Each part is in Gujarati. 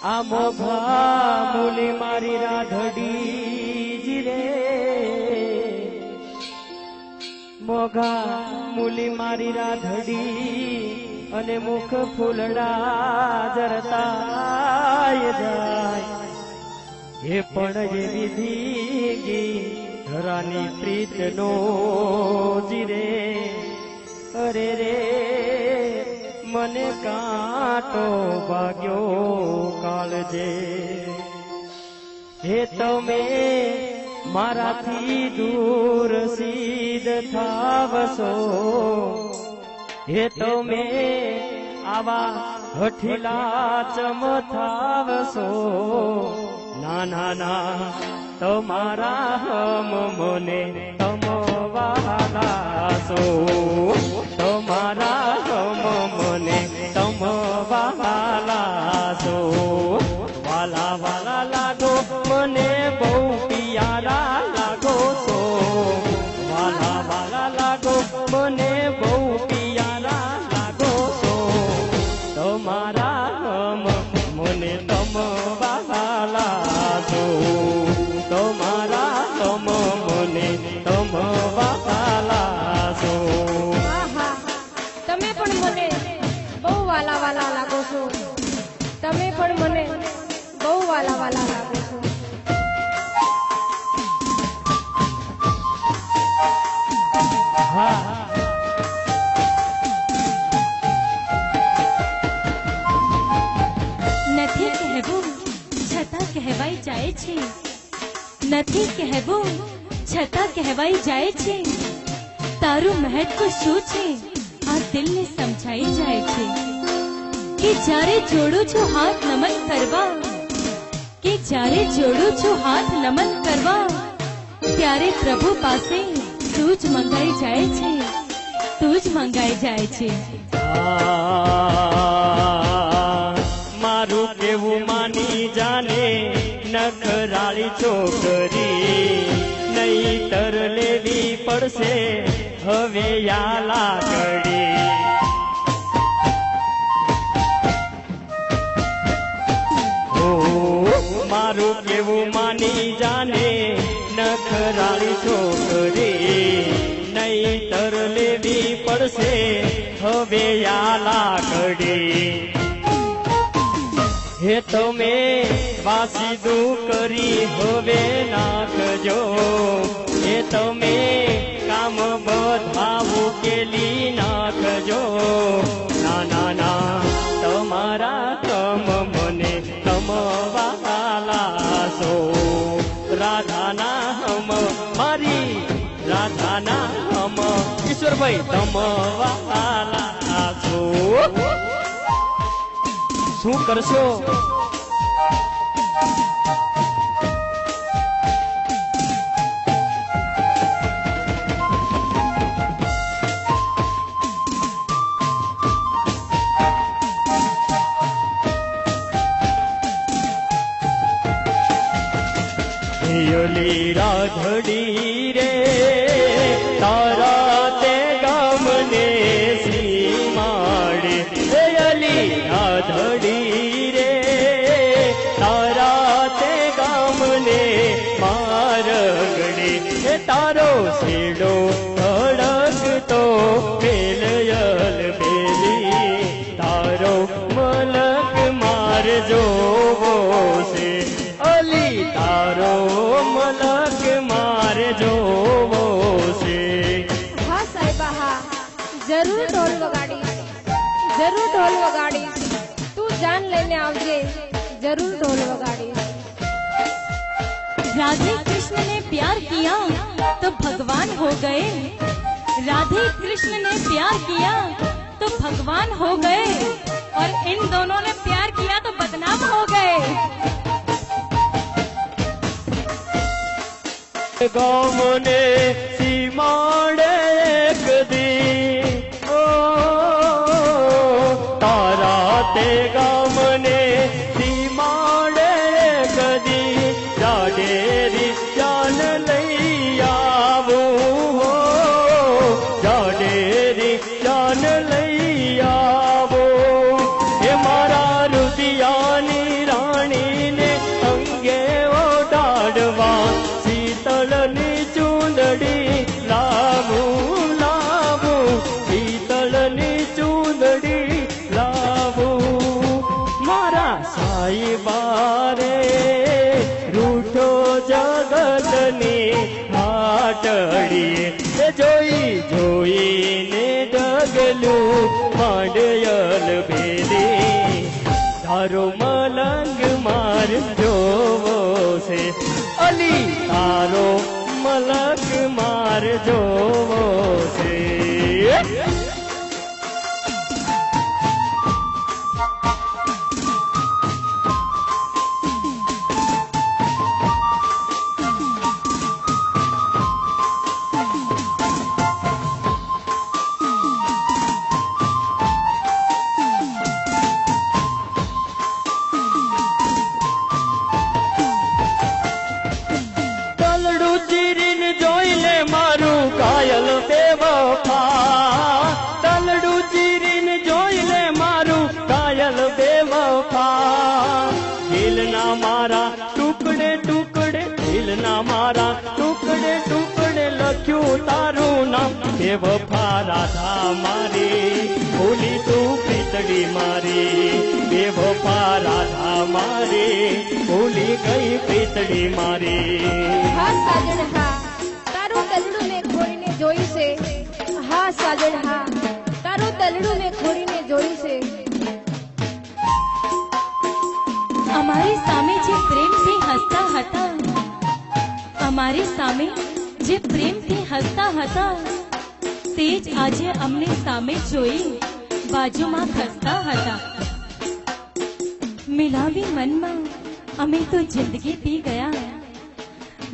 આ મોઘા મૂલી મારી રાધડી રે, મોઘા મૂલી મારી રાધડી અને મુખ ફૂલડા જરતાય જાય, એ પણ જે વિધિ ધરાની પ્રીતનો જીરે, અરે રે મને કાંટો ભાગ્યો કાળજે, હે તમે મારાથી દૂર સીધ થાવશો, હે તમે આવા હઠીલા ચમથાવશો, ના ના ના તમારા હમ મને તમવાલાસો, તમારા હમ મને તમવાલાસો, વાલા વાલા લાગો મને બહુ પિયારા લાગો છો, વાલા વાલા લાગો મને બહુ પિયારા લાગો છો, તમારા હમ મને તમવાલાસો, તમારા હમ મને તમવાલાસો. તમે પણ મને બહુ વાલા વાલા લાગો છો, તમે પણ મને બહુ વાલા વાલા લાગો છો. નથી કહેવું છતાં કહેવાઈ જાય છે, નથી કહેવું છતાં કહેવાઈ જાય છે, તારું મહત્વ શું છે આ દિલને સમજાઈ જાય છે, કે જ્યારે જોડું છું હાથ નમન કરવા, કે જ્યારે જોડું છું હાથ નમન કરવા, ત્યારે પ્રભુ પાસે તું જ મંગાઈ જાય છે, તું જ મંગાઈ જાય છે. મારું કેવું માની જાને નખરાળી છોકરી, નહીતર લેવી પડશે હવે યા લાકડી. મારું કેવું માની જાને નખરાળી છોકરી, નહીતર લેવી પડશે હવે યા લાકડી. હે તમે વાસીદું કરી હવે નાખજો, હે તમે કામ બધા ઉકેલી નાખજો, ના ના ના તમારા તમ મને તમવાલાસો, રાધાના હમ મારી રાધાના હમ ઈશ્વરભાઈ તમવાલાસો. શું કરશો? ઓલી રાધડી રે તારા તે ગામને સીમાડે, ઓલી રાધડી રે તારા તે ગામને મારગડે, તારો શેડો અડકતો મેલયલ બેલી, તારો મલક માર જોવો છે, અલી તારો મલક માર જોવો છે. હા સાહેબા હા, જરૂર ઢોલ વગાડીશ, જરૂર ઢોલ વગાડીશ, તું જાન લઈને આવજે, જરૂર ઢોલ વગાડીશ. राधे कृष्ण ने प्यार किया तो भगवान हो गए, राधे कृष्ण ने प्यार किया तो भगवान हो गए, और इन दोनों ने प्यार किया तो बदनाम हो गए. गामने सीमाड़े एक दी, ओ तारा ते गामने सीमाड़े एक दी, जाडेरी जान लई आवो हो, जाडेरी जान लई आवो, हे मारा रुदियानी रानी પગલું માંડયલ ભેદી તારો મલંગ માર જોવો છે અલી તારો મલંગ માર જોવો છે કાયલ બેવફા તલડું ચીરીને જોઈ લે મારું કાયલ બેવફા દિલના મારા ટુકડે ટુકડે દિલના મારા ટુકડે ટુકડે લખ્યું તારું નામ બેવફા રાધા મારી ભૂલી તું પ્રીતડી મારી બેવફા રાધા મારી ભૂલી ગઈ પ્રીતડી મારી હા સાજણ હા તારું તલડું મેં ખોડીને જોઈ છે હા સાજણ હા તારું તલડું મેં ખોડીને જોઈ છે અમારી સામે જે પ્રેમથી હસતા હતા અમારી સામે જે પ્રેમથી હસતા હતા તે જ આજે અમને સામે જોઈ બાજુમાં ખસતા હતા મિલાવી મનમાં અમે તો જિંદગી પી ગયા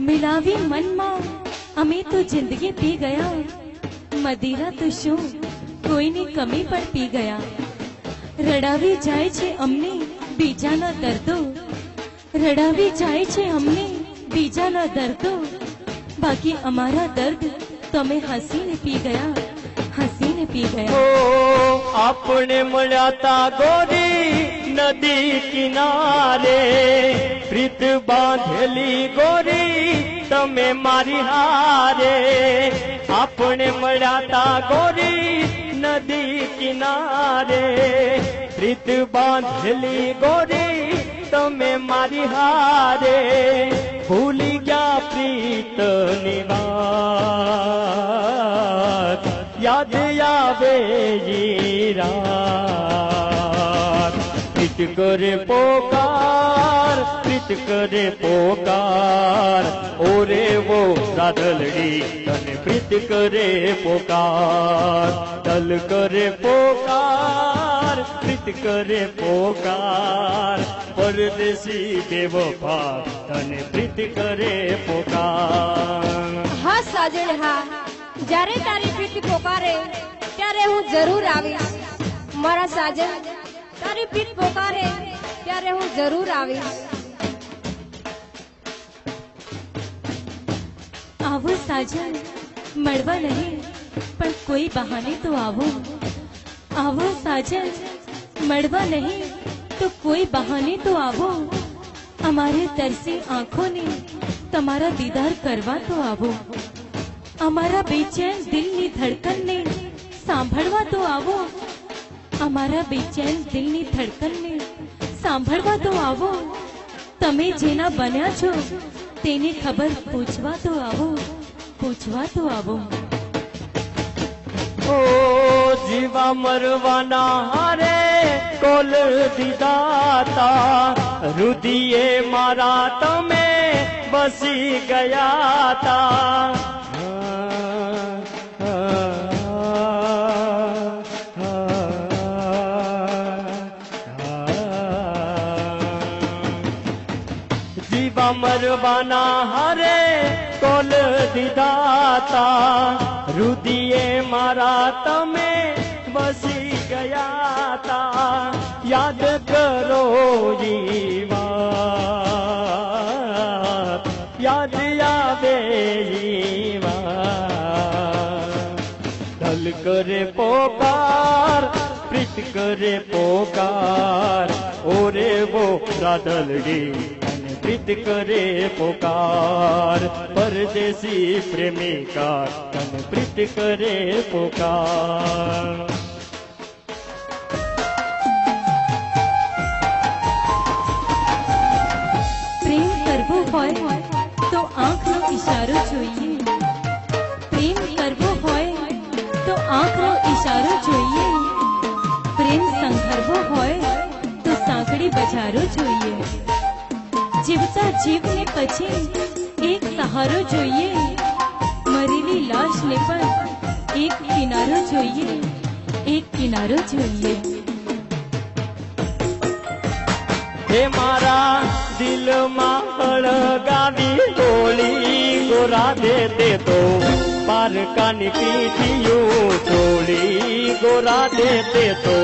મિલાવી મનમાં અમે તો જિંદગી પી ગયા મદીરા તો શું કોઈની કમી પણ પી ગયા રડાવી જાય છે અમને બીજાના દર્દો રડાવી જાય છે અમને બીજાના દર્દો બાકી અમારા દર્દ તમે હસીને પી ગયા હસીને પી ગયા આપણે મળ્યા તા ગોરી નદી કિનારે પ્રીત બાંધેલી ગોરી તમે મારી હારે આપણે મળ્યા તા ગોરી નદી કિનારે પ્રીત બાંધેલી ગોરી તમે મારી હારે ભૂલી ગયા પ્રીતની વાત યાદ આવે ઈ રાત પ્રીત કરે પોકાર પ્રીત કરે પોકાર ઓરે વો રાધલડી તને પ્રીત કરે પોકાર દલ કરે પોકાર પ્રીત કરે પોકાર પરદેશી બેવફા તને પ્રીત કરે પોકાર હા સાજણ હા જ્યારે તારી પ્રીતિ પોકારે ત્યારે હું જરૂર આવીશ મારા સાજણ તારી પ્રીત પોકારે ત્યારે હું જરૂર આવીશ આવો સાજન મળવા નહીં પણ કોઈ બહાને તો આવો આવો સાજન મળવા નહીં તો કોઈ બહાને તો આવો અમારે તરસી આંખોને તમારા દીદાર કરવા તો આવો અમારા બેચેન દિલની ધડકનને સાંભળવા તો આવો અમારા બેચેન દિલની ધડકનને સાંભળવા તો આવો તમે જેના બન્યા છો તેની ખબર પૂછવા તો આવો પૂછવા તો આવો ઓ જીવા મરવાના હારે કોલ દીદાતા રુદિયે મારા તમે બસી ગયા તા જીવા મરવાના હારે કોલ દીદાતા રુદિયે મારા તમે બસી ગયા તા યાદ કરો ઈ વાત યાદ આવે ઈ વાત દલ કરે પોકાર પ્રીત કરે પોકાર ઓરે વો રાધલડી પ્રીત કરે પોકાર પરદેશી પ્રેમિકા તને પ્રીત કરે પોકાર પ્રેમ કરવો હોય તો આંખનો ઈશારો જોઈએ પ્રેમ કરવો હોય તો આંખનો ઈશારો જોઈએ, પ્રેમ સંદર્ભો હોય તો સાંકડી બજારો જોઈએ, જીવતા જીવને પછી એક સહારો જોઈએ, મરેલી લાશને પણ એક કિનારો જોઈએ, એક કિનારો જોઈએ। હે મારા દિલમાં હળગાવી હોળી ગોરા દે દે તો પારકાની પીઠિયું છોડી ગોરા દે દે તો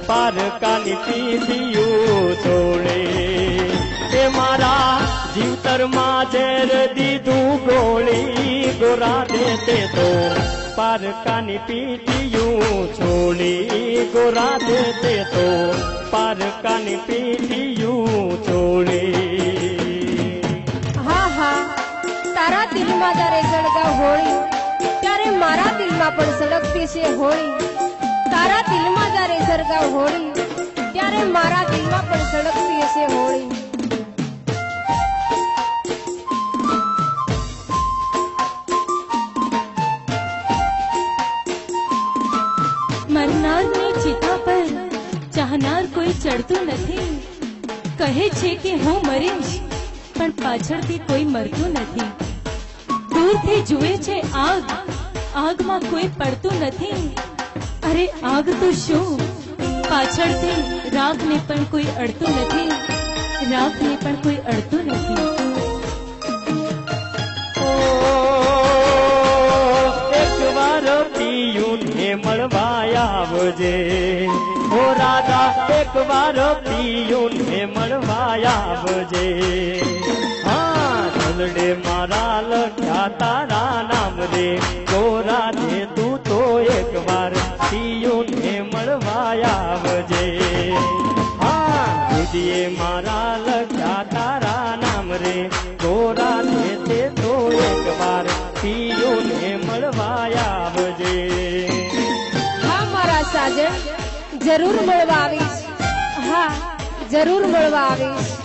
પારકાની પીઠિયું છોડે। હે મારા જીવતરમાં ઝેર દીધું ગોળી ગોરા દે દે તો પારકાની પીઠિયું છોડી ગોરા દે દે તો પારકાની પીઠિયું છોડી। હા હા, તારા દિલમાં જ્યારે સળગાવ હોળી ત્યારે મારા દિલમાં પણ સળગતી છે હોળી, તારા દિલમાં જ્યારે સળગાવ હોળી ત્યારે મારા દિલમાં પણ સળગતી હશે હોળી। મરનારની ચિતા પર ચાહનાર કોઈ ચડતું નથી, કહે છે કે હું મરીશ પણ પાછળથી કોઈ મરતું નથી, દૂરથી જુએ છે આગ, આગમાં કોઈ પડતું નથી, અરે આગ તો શું પાછળથી રાખને પણ કોઈ અડતું નથી, રાખને પણ કોઈ અડતું નથી। એકવાર પિયુને મળવા આવજે, ઓ રાધા એકવાર પિયુને મળવા આવજે। હા ઢલડે મારા લખ્યા તારા નામ રે, ગોરા દે તું તો એકવાર પિયુને મળવા આવજે। હા દુધિએ મારા લખ્યા તારા નામ રે, ગોરા દે તે તો એકવાર પિયુને મળવા આવજે। હા મારા સાજણ, જરૂર મળવા આવીશ, હા જરૂર મળવા આવીશ।